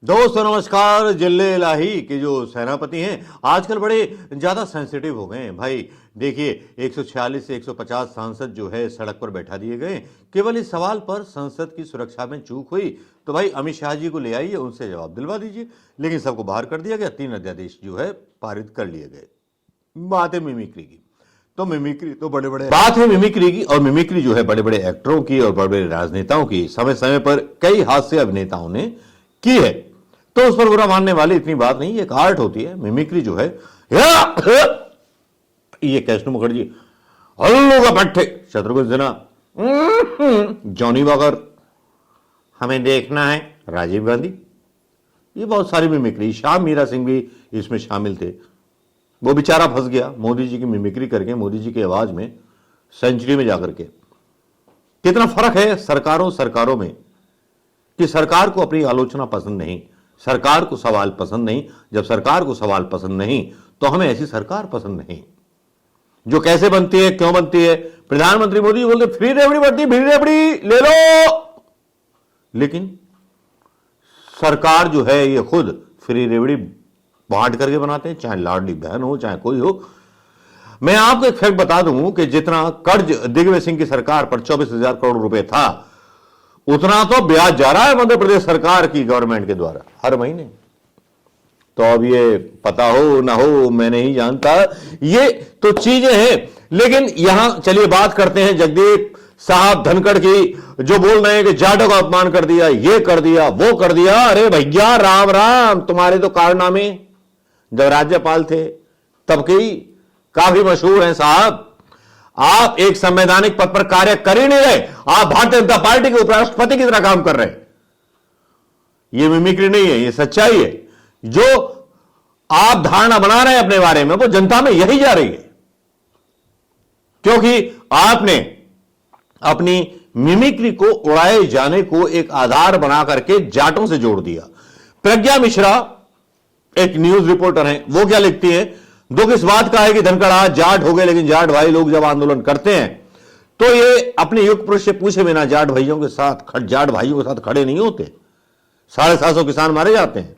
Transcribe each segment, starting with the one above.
दोस्तों नमस्कार। जिले इलाही के जो सेनापति हैं आजकल बड़े ज्यादा सेंसिटिव हो गए हैं भाई। देखिए 146 से 150 सांसद जो है सड़क पर बैठा दिए गए केवल इस सवाल पर संसद की सुरक्षा में चूक हुई तो भाई अमित शाह जी को ले आइए, उनसे जवाब दिलवा दीजिए। लेकिन सबको बाहर कर दिया गया, 3 अध्यादेश जो है पारित कर लिए गए। बात है मिमिक्री की, तो मिमिक्री तो बड़े बड़े बात है मिमिक्री की, और मिमिक्री जो है बड़े बड़े एक्टरों की और बड़े बड़े राजनेताओं की समय समय पर कई हास्य अभिनेताओं ने की है, तो उस पर बुरा मानने वाली इतनी बात नहीं। एक आर्ट होती है मिमिक्री जो है। ये कैष्णु मुखर्जी, हल्लू का पट्टे, शत्रुघ्न सिन्हा, जॉनी वॉकर, हमें देखना है राजीव गांधी, ये बहुत सारी मिमिक्री। श्याम मीरा सिंह भी इसमें शामिल थे। वो बेचारा फंस गया मोदी जी की मिमिक्री करके, मोदी जी की आवाज में सेंचुरी में जाकर के। कितना फर्क है सरकारों में कि सरकार को अपनी आलोचना पसंद नहीं, सरकार को सवाल पसंद नहीं। जब सरकार को सवाल पसंद नहीं तो हमें ऐसी सरकार पसंद नहीं। जो कैसे बनती है, क्यों बनती है, प्रधानमंत्री मोदी बोलते फ्री रेवड़ी बढ़ती, फ्री रेवड़ी ले लो, लेकिन सरकार जो है ये खुद फ्री रेवड़ी बांट करके बनाते हैं, चाहे लाडली बहन हो चाहे कोई हो। मैं आपको एक फैक्ट बता दूं कि जितना कर्ज दिग्विजय सिंह की सरकार पर 24,000 करोड़ रुपए था, उतना तो ब्याज जा रहा है मध्य प्रदेश सरकार की गवर्नमेंट के द्वारा हर महीने। तो अब ये पता हो ना हो मैं नहीं जानता, ये तो चीजें हैं। लेकिन यहां चलिए बात करते हैं जगदीप साहब धनखड़ की, जो बोल रहे हैं कि जाटों का अपमान कर दिया, ये कर दिया, वो कर दिया। अरे भैया राम राम, तुम्हारे तो कारनामे जब राज्यपाल थे तब की काफी मशहूर हैं साहब। आप एक संवैधानिक पद पर कार्य कर ही नहीं रहे, आप भारतीय जनता पार्टी के उपराष्ट्रपति की तरह काम कर रहे हैं। यह मिमिक्री नहीं है, यह सच्चाई है। जो आप धारणा बना रहे हैं अपने बारे में वो जनता में यही जा रही है, क्योंकि आपने अपनी मिमिक्री को उड़ाए जाने को एक आधार बना करके जाटों से जोड़ दिया। प्रज्ञा मिश्रा एक न्यूज रिपोर्टर हैं, वो क्या लिखती है, दुख इस बात का है कि धनखड़ आज जाट हो गए, लेकिन जाट भाई लोग जब आंदोलन करते हैं तो ये अपने युग पुरुष से पूछे बिना जाट भाइयों के साथ खड़े नहीं होते। 750 किसान मारे जाते हैं।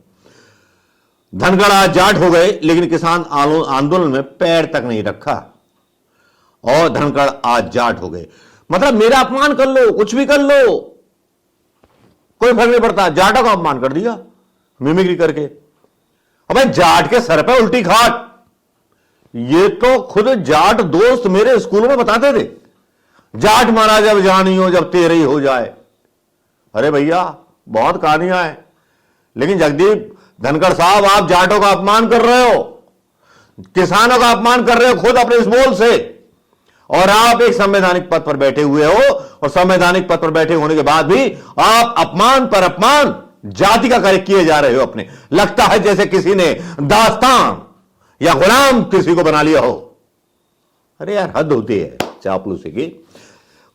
धनखड़ आज जाट हो गए लेकिन किसान आंदोलन में पैर तक नहीं रखा, और धनखड़ आज जाट हो गए। मतलब मेरा अपमान कर लो, कुछ भी कर लो, कोई फर्क नहीं पड़ता। जाटों का अपमान कर दिया मिमिक्री करके। अबे जाट के सर पे उल्टी खाट, ये तो खुद जाट दोस्त मेरे स्कूलों में बताते थे, जाट मारा जब जानी हो जब तेरे ही हो जाए। अरे भैया बहुत कहानियां हैं, लेकिन जगदीप धनखड़ साहब आप जाटों का अपमान कर रहे हो, किसानों का अपमान कर रहे हो खुद अपने इस बोल से, और आप एक संवैधानिक पद पर बैठे हुए हो, और संवैधानिक पद पर बैठे होने के बाद भी आप अपमान पर अपमान जाति का कार्य किए जा रहे हो अपने। लगता है जैसे किसी ने दास्तान या गुलाम किसी को बना लिया हो। अरे यार हद होती है चापलूसी की।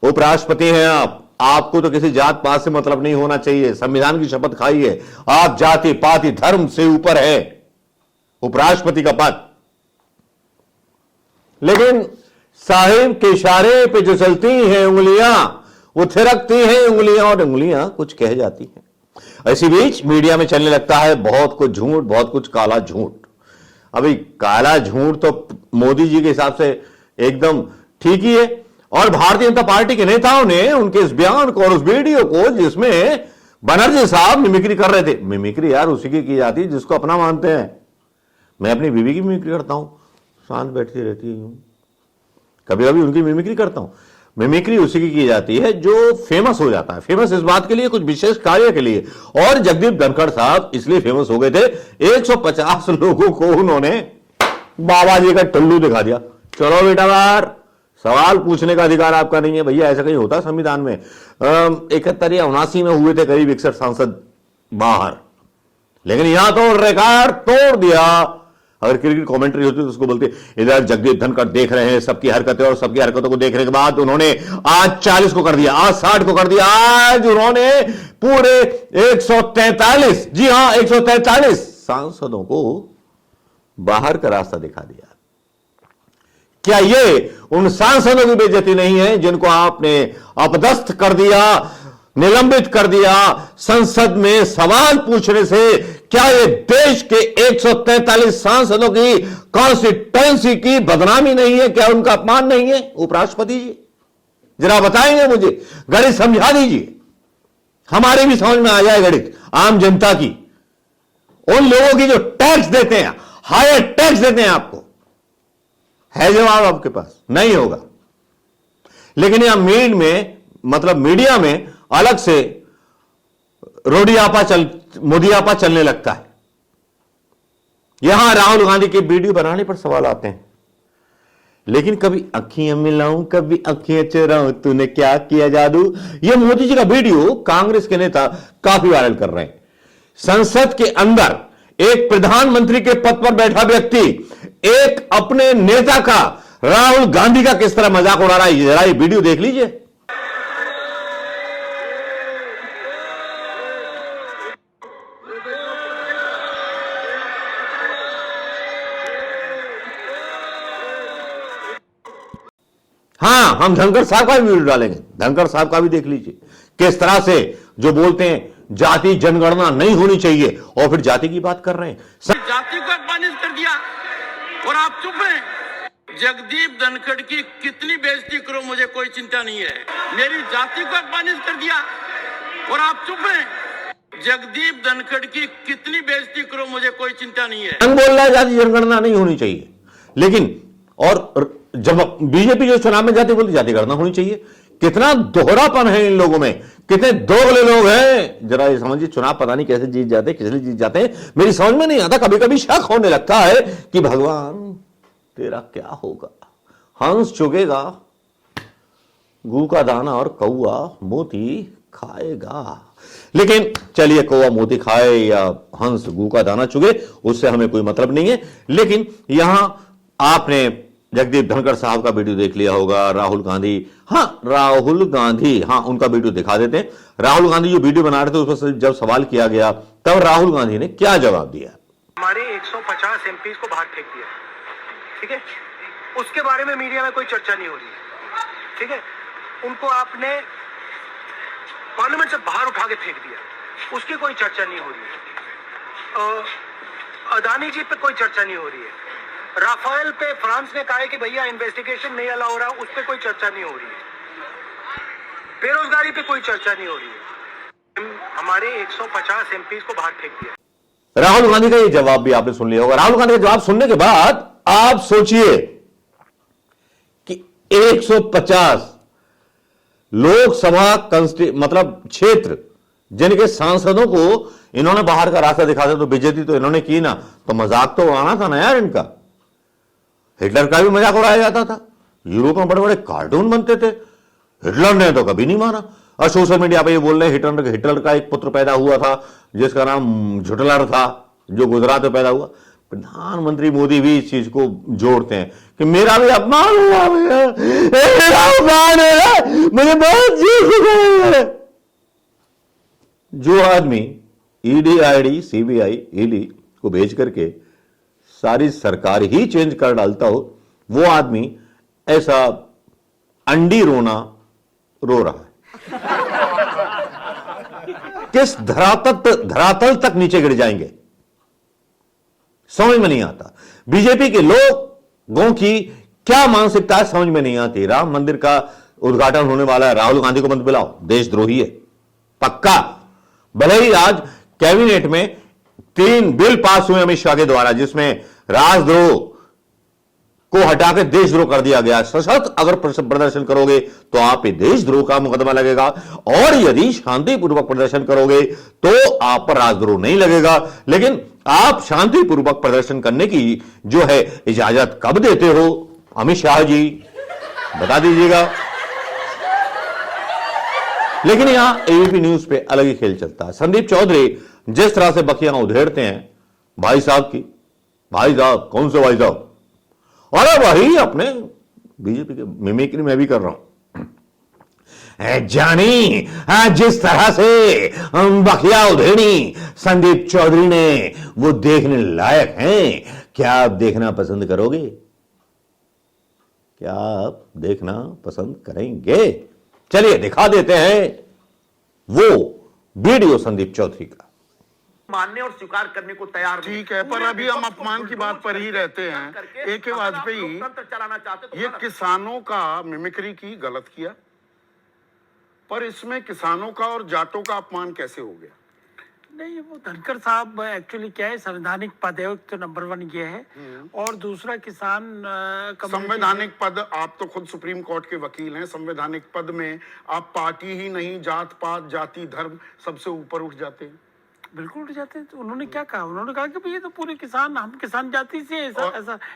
उपराष्ट्रपति हैं आप, आपको तो किसी जात पात से मतलब नहीं होना चाहिए। संविधान की शपथ खाई है, आप जाति पाति धर्म से ऊपर है उपराष्ट्रपति का पद। लेकिन साहिब के इशारे पे जो चलती हैं उंगलियां, वो थिरकती हैं उंगलियां, और उंगलियां कुछ कह जाती हैं। इसी बीच मीडिया में चलने लगता है बहुत कुछ झूठ, बहुत कुछ काला झूठ। अभी काला झूठ तो मोदी जी के हिसाब से एकदम ठीक ही है, और भारतीय जनता पार्टी के नेताओं ने उनके इस बयान को और उस वीडियो को जिसमें बनर्जी साहब मिमिक्री कर रहे थे। मिमिक्री यार उसी की जाती है जिसको अपना मानते हैं। मैं अपनी बीवी की मिमिक्री करता हूं, शांत बैठती रहती हूं, कभी कभी उनकी मिमिक्री करता हूं। मिमिक्री उसी की जाती है जो फेमस हो जाता है। फेमस इस बात के लिए, कुछ विशेष कार्य के लिए। और जगदीप धनखड़ साहब इसलिए फेमस हो गए थे, 150 लोगों को उन्होंने बाबा जी का टुल्लू दिखा दिया। चलो बेटा बाहर, सवाल पूछने का अधिकार आपका नहीं है। भैया ऐसा कहीं होता संविधान में? 71 या 79 में हुए थे करीब 61 सांसद बाहर, लेकिन यहां तो रिकॉर्ड तोड़ दिया। अगर क्रिकेट कमेंट्री होती तो उसको बोलते इधर जगदीप धनखड़ देख रहे हैं सबकी हरकतें, और सबकी हरकतों को देखने के बाद उन्होंने आज 40 को कर दिया, आज 60 को कर दिया, आज उन्होंने पूरे 143, जी हां 143 सांसदों को बाहर का रास्ता दिखा दिया। क्या ये उन सांसदों की बेइज्जती नहीं है जिनको आपने अपदस्थ कर दिया, निलंबित कर दिया संसद में सवाल पूछने से। क्या ये देश के 143 सांसदों की कॉन्स्टिट्यूएंसी की बदनामी नहीं है? क्या उनका अपमान नहीं है? उपराष्ट्रपति जी जरा बताएंगे मुझे, गणित समझा दीजिए, हमारे भी समझ में आ जाए गणित, आम जनता की, उन लोगों की जो टैक्स देते हैं, हायर टैक्स देते हैं। आपको है जवाब आपके पास? नहीं होगा। लेकिन यहां मीडिया में अलग से मोदियापा चलने लगता है। यहां राहुल गांधी के वीडियो बनाने पर सवाल आते हैं, लेकिन कभी अखियां मिलाऊं कभी अखियां चुराऊं, तूने क्या किया जादू। यह मोदी जी का वीडियो कांग्रेस के नेता काफी वायरल कर रहे हैं। संसद के अंदर एक प्रधानमंत्री के पद पर बैठा व्यक्ति एक अपने नेता का, राहुल गांधी का किस तरह मजाक उड़ा रहा है, जरा ये वीडियो देख लीजिए। हां, हम धनखड़ साहब का भी वीडियो डालेंगे, धनखड़ साहब का भी देख लीजिए, किस तरह से जो बोलते हैं जाति जनगणना नहीं होनी चाहिए और फिर जाति की बात कर रहे हैं। जाति को अपमानित कर दिया और आप चुप हैं। जगदीप धनखड़ की कितनी बेइज्जती करो मुझे कोई चिंता नहीं है। मेरी जाति को अपमानित कर दिया और आप चुप हैं। जगदीप धनखड़ की कितनी बेइज्जती करो मुझे कोई चिंता नहीं है। बोल रहा है जाति जनगणना नहीं होनी चाहिए, लेकिन और जब बीजेपी जो चुनाव में जाती बोलती जाति गणना होनी चाहिए। कितना दोहरापन है इन लोगों में, कितने दोगले लोग हैं। जरा ये समझिए, चुनाव पता नहीं कैसे जीत जाते, किस लिए जीत जाते हैं, मेरी समझ में नहीं आता। कभी कभी शक होने लगता है कि भगवान तेरा क्या होगा। हंस चुगेगा गू का दाना और कौआ मोती खाएगा। लेकिन चलिए, कौआ मोती खाए या हंस गू का दाना चुगे, उससे हमें कोई मतलब नहीं है। लेकिन यहां आपने जगदीप धनखड़ साहब का वीडियो देख लिया होगा। राहुल गांधी, उनका वीडियो दिखा देते हैं। राहुल गांधी जो वीडियो बना रहे थे उस पर जब सवाल किया गया तब राहुल गांधी ने क्या जवाब दिया? हमारे 150 एमपीज को बाहर फेंक दिया, ठीक है, उसके बारे में मीडिया में कोई चर्चा नहीं हो रही है, ठीक है। उनको आपने पार्लियामेंट से बाहर उठा के फेंक दिया, उसकी कोई चर्चा नहीं हो रही है। अदानी जी पे कोई चर्चा नहीं हो रही है। राफेल पे फ्रांस ने कहा है कि भैया इन्वेस्टिगेशन नहीं अलाउ हो रहा, उस पर कोई चर्चा नहीं हो रही है। बेरोजगारी पे कोई चर्चा नहीं हो रही है। हमारे 150 एमपीज को बाहर फेंक दिया। राहुल गांधी का ये जवाब भी आपने सुन लिया होगा। राहुल गांधी का जवाब सुनने के बाद आप सोचिए कि 150 लोकसभा क्षेत्र जिनके सांसदों को इन्होंने बाहर का रास्ता दिखा दिया, तो बेइज्जती तो इन्होंने की ना, तो मजाक तो उड़ाना था ना यार इनका। हिटलर का भी मजाक उड़ाया जाता था, यूरोप में बड़े बड़े कार्टून बनते थे, हिटलर ने तो कभी नहीं माना। और सोशल मीडिया पे ये बोल रहे हैं हिटलर का एक पुत्र पैदा हुआ था जिसका नाम झुटलर था, जो गुजरात में पैदा हुआ। प्रधानमंत्री मोदी भी इस चीज को जोड़ते हैं कि मेरा भी अपमान हुआ, मेरा अपमान है, मुझे बहुत चीज। जो आदमी ईडी, आईडी, सीबीआई, ईडी को भेज करके सारी सरकार ही चेंज कर डालता हो, वो आदमी ऐसा अंडी रोना रो रहा है। किस धरातल तक नीचे गिर जाएंगे समझ में नहीं आता। बीजेपी के लोगों की क्या मानसिकता है समझ में नहीं आती। राम मंदिर का उद्घाटन होने वाला है, राहुल गांधी को मत बुलाओ, देशद्रोही है पक्का। भले ही आज कैबिनेट में 3 बिल पास हुए अमित शाह के द्वारा, जिसमें राजद्रोह को हटाकर देशद्रोह कर दिया गया। सशक्त अगर प्रदर्शन करोगे तो आप पे देशद्रोह का मुकदमा लगेगा, और यदि शांतिपूर्वक प्रदर्शन करोगे तो आप पर राजद्रोह नहीं लगेगा। लेकिन आप शांतिपूर्वक प्रदर्शन करने की जो है इजाजत कब देते हो अमित शाह जी, बता दीजिएगा। लेकिन यहां एबीपी न्यूज पे अलग ही खेल चलता है। संदीप चौधरी जिस तरह से बखियां उधेड़ते हैं भाई साहब की, भाई साहब कौन से भाई साहब, अरे वही अपने बीजेपी के मिमिक्री में भी कर रहा हूं जानी। जिस तरह से बखिया उधेड़ी संदीप चौधरी ने, वो देखने लायक हैं। क्या आप देखना पसंद करोगे? क्या आप देखना पसंद करेंगे? चलिए दिखा देते हैं वो वीडियो संदीप चौधरी का मानने और स्वीकार करने को तैयार नहीं। ठीक है, पर पूरे अभी हम विपक्ष को अपमान की बात पर ही रहते हैं। करके AK अगर आप वाजपेयी लोकतंत्र चलाना चाहते तो ये गलत। किसानों का मिमिक्री की, गलत किया, पर इसमें किसानों का और जाटों का अपमान कैसे हो गया? नहीं, वो धनखड़ साहब एक्चुअली क्या है, संवैधानिक पद है, तो नंबर 1 ये है, और दूसरा किसान कम्युनिटी संवैधानिक पद, आप तो खुद सुप्रीम कोर्ट के वकील हैं, संवैधानिक पद में आप पार्टी ही नहीं, जात पात, जाति, धर्म सबसे ऊपर उठ जाते हैं। बिल्कुल उठ जाते हैं। तो उन्होंने क्या कहा, उन्होंने कहा कि भाई ये तो पूरे किसान, हम किसान जाति से ऐसा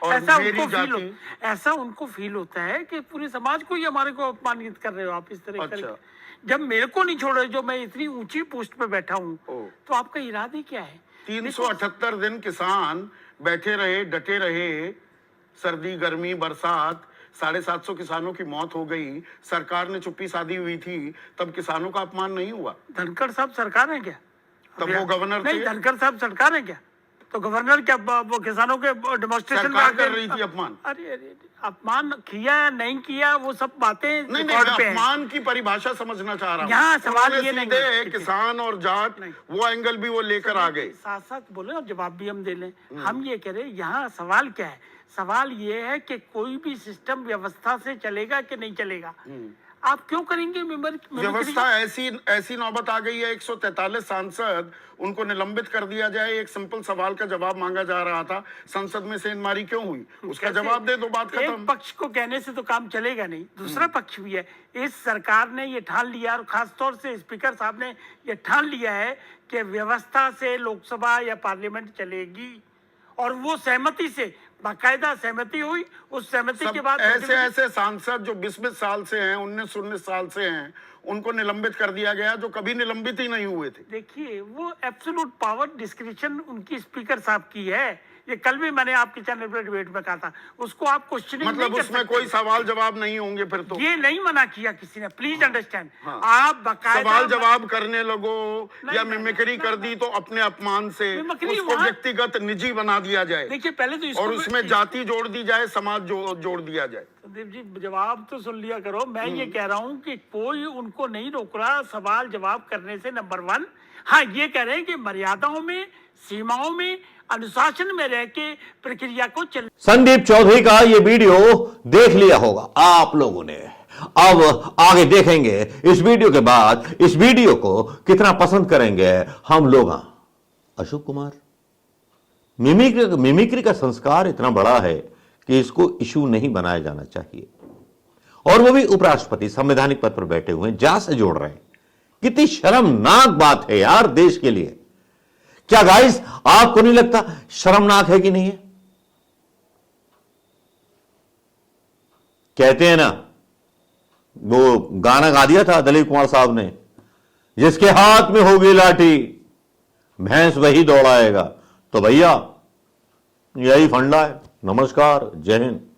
और ऐसा मेरी उनको फील जाति? ऐसा उनको फील होता है कि पूरे समाज को ही हमारे को अपमानित कर रहे हो आप इस तरह अच्छा। करके। जब मेरे को नहीं छोड़ रहे, जो मैं इतनी ऊंची पोस्ट पे बैठा हूँ, ओ। तो आपका इरादे क्या है? 378 दिन किसान बैठे रहे, डटे रहे, सर्दी गर्मी बरसात, 750 किसानों की मौत हो गई, सरकार ने चुप्पी साधी हुई थी, तब किसानों का अपमान नहीं हुआ? धनखड़ साहब सरकार है क्या? तब वो गवर्नर नहीं, थे। धनखड़ साहब सरकार है क्या? तो गवर्नर क्या वो किसानों के डेमोन्स्ट्रेशन सरकार कर रही थी अपमान। अरे अरे, अपमान किया नहीं किया वो सब बातें नहीं, रिकॉर्ड मैं पे हैं। अपमान की परिभाषा समझना चाह रहा हूँ। यहाँ सवाल उन्होंने ये नहीं सीधे है। किसान और जाट, नहीं। वो एंगल भी वो लेकर आ गए। साथ साथ बोले और जवाब भी हम दे लें। हम ये कह रहे हैं, यहाँ सवाल क्या है? सवाल ये है कि कोई भी सिस्टम व्यवस्था से चलेगा कि नहीं चलेगा। आप क्यों करेंगे व्यवस्था ऐसी नौबत आ गई है, 143 सांसद, उनको निलंबित कर दिया जाए। एक सिंपल सवाल का जवाब मांगा जा रहा था, संसद में सेंधमारी क्यों हुई? उसका जवाब दे दो, बात एक खत्म। पक्ष को कहने से तो काम चलेगा नहीं, दूसरा पक्ष भी है। इस सरकार ने ये ठान लिया, और खासतौर से स्पीकर साहब ने ये ठान लिया है कि व्यवस्था से लोकसभा या पार्लियामेंट चलेगी, और वो सहमति से, बाकायदा सहमति हुई। उस सहमति के बाद ऐसे सांसद जो 20-20 साल से हैं, 19-19 साल से हैं, उनको निलंबित कर दिया गया, जो कभी निलंबित ही नहीं हुए थे। देखिए, वो एब्सोल्यूट पावर डिस्क्रिप्शन उनकी स्पीकर साहब की है। ये कल भी मैंने आपके चैनल पर डिबेट में कहा था, उसको आप क्वेश्चनिंग मतलब नहीं कर उसमें सकते। कोई सवाल जवाब नहीं होंगे फिर तो। ये नहीं मना किया किसी ने, प्लीज अंडरस्टैंड। हाँ। आप बाकायदा सवाल जवाब करने लगो या नहीं, मिमिक्री कर दी तो अपने अपमान से मिमिक्री उसको वहाँ- व्यक्तिगत निजी बना दिया जाए, देखिए, पहले तो इसको और उसमें जाति जोड़ दी जाए, समाज जोड़ दिया जाए। संदीप जी, जवाब तो सुन लिया करो। मैं ये कह रहा हूँ कि कोई उनको नहीं रोक रहा सवाल जवाब करने से, नंबर 1। हाँ, ये कह रहे हैं कि मर्यादाओं में, सीमाओं में, अनुशासन में रह के प्रक्रिया को चल। संदीप चौधरी का ये वीडियो देख लिया होगा आप लोगों ने। अब आगे देखेंगे इस वीडियो के बाद इस वीडियो को कितना पसंद करेंगे हम लोग। अशोक कुमार, मिमिक्री का संस्कार इतना बड़ा है कि इसको इशू नहीं बनाया जाना चाहिए, और वो भी उपराष्ट्रपति संवैधानिक पद पर बैठे हुए जा से जोड़ रहे हैं। कितनी शर्मनाक बात है यार देश के लिए। क्या गाइस, आपको नहीं लगता शर्मनाक है कि नहीं है? कहते हैं ना, वो गाना गा दिया था दिलीप कुमार साहब ने, जिसके हाथ में होगी लाठी भैंस वही दौड़ाएगा। तो भैया यही फंडा है। नमस्कार, जय हिंद।